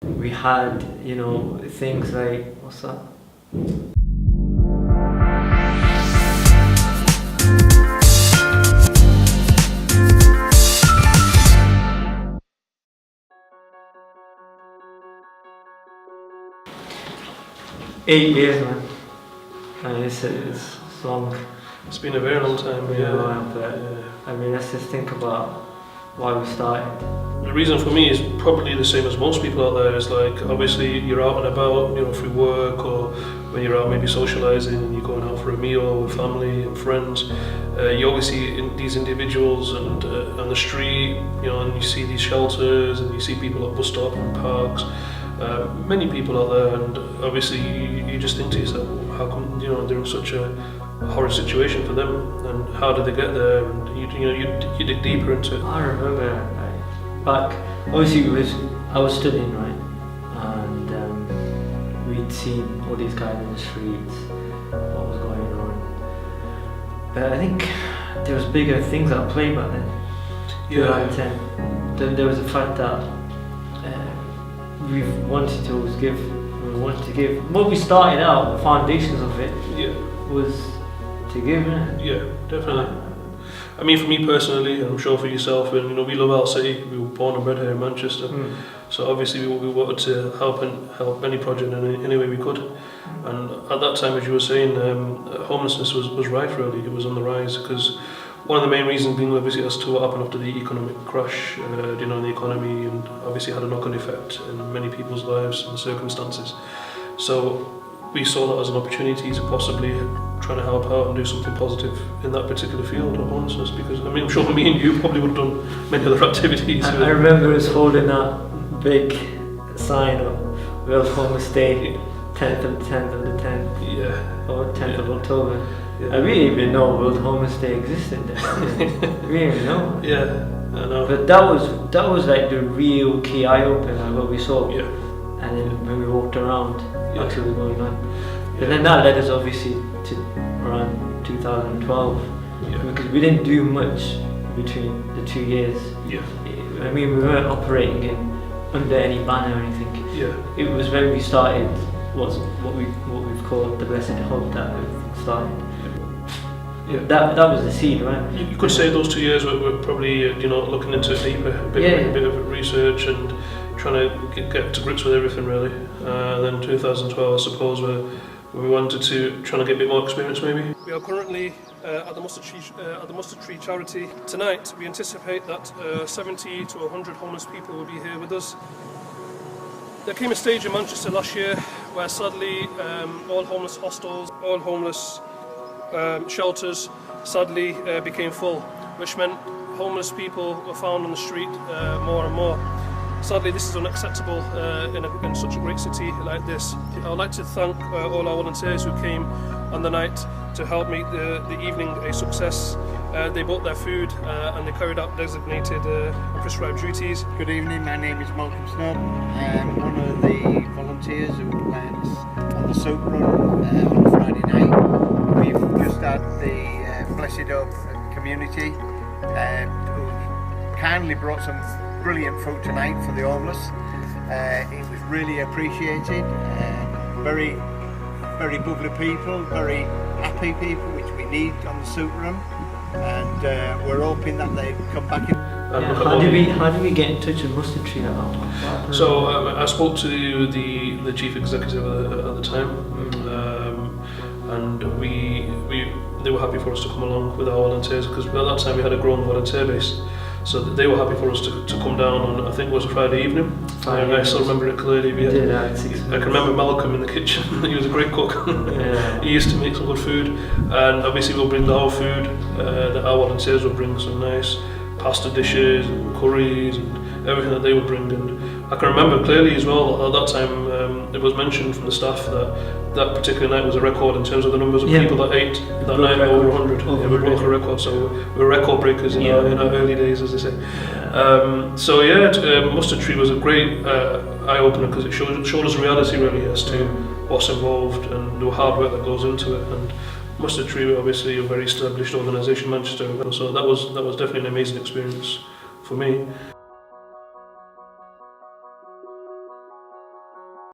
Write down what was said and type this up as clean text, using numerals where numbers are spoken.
We had, things like, what's that? 8 years, man. And it's long. It's been a very long time. Let's just think about why we started. The reason for me is probably the same as most people out there. Is like, obviously you're out and about, through work, or when you're out maybe socialising and you're going out for a meal with family and friends. You always see these individuals and on the street, and you see these shelters and you see people at bus stops and parks. Many people out there, and obviously you just think to yourself, how come they're in such a horrid situation for them, and how did they get there? And you dig deeper into it. I remember back, obviously I was studying, right, and we'd seen all these guys in the streets, what was going on. But I think there was bigger things at play back then. There was the fact that we wanted to give. What we started out, the foundations of it, was to give, innit? Yeah, definitely. I mean, for me personally, and I'm sure for yourself, and we love our city. We were born and bred here in Manchester, so obviously we wanted to help any project in any way we could. And at that time, as you were saying, homelessness was rife. Really, it was on the rise, because one of the main reasons being obviously as to what happened after the economic crash, in the economy, and obviously had a knock-on effect in many people's lives and circumstances. So we saw that as an opportunity to possibly try to help out and do something positive in that particular field of homelessness, because I'm sure me and you probably would have done many other activities. I remember us holding that big sign of World Homeless Day, 10th of the 10th. Yeah. Or 10th of October. Yeah. I really didn't even know World Homeless Day existed then. We didn't even know. Yeah, I know. But that was like the real key eye opener, like what we saw. Yeah. And then when we walked around, that's what was going on. But then that led us obviously to around 2012. Yeah. Because we didn't do much between the 2 years. Yeah. I mean, we weren't operating under any banner or anything. Yeah. It was when we started what we've called the Blessed Hope that everything started. Yeah. That was the seed, right? You could say those 2 years were probably looking into it deeper, a bit of research and trying to get to grips with everything really. Then 2012, I suppose, where we wanted to try to get a bit more experience maybe. We are currently at the Mustard Tree charity. Tonight we anticipate that 70 to 100 homeless people will be here with us. There came a stage in Manchester last year where sadly all homeless hostels, all homeless shelters sadly became full, which meant homeless people were found on the street more and more. Sadly, this is unacceptable in such a great city like this. I would like to thank all our volunteers who came on the night to help make the evening a success. They bought their food and they carried out designated and prescribed duties. Good evening, my name is Malcolm Snob. I'm one of the volunteers who went on the soap run on Friday night. We've just had the Blessed Hope community who kindly brought some brilliant food tonight for the homeless. It was really appreciated. Very, very bubbly people, very happy people, which we need on the soup run. And we're hoping that they come back in. How did we get in touch with Mustard Tree now? So I spoke to the chief executive at the time, and they were happy for us to come along with our volunteers, because at that time we had a growing volunteer base. So they were happy for us to come down on, I think it was a Friday evening. I still remember it clearly. I can remember Malcolm in the kitchen. He was a great cook. He used to make some good food, and obviously we'll bring our food. That our volunteers would bring some nice pasta dishes and curries and everything that they would bring. And I can remember clearly as well at that time it was mentioned from the staff that particular night was a record in terms of the numbers of people that ate that night, over 100. We broke a record, so we're record breakers in our early days, as they say. Mustard Tree was a great eye opener, because it showed us reality really as to what's involved and the hard work that goes into it. And Mustard Tree, obviously, a very established organisation in Manchester, so that was definitely an amazing experience for me.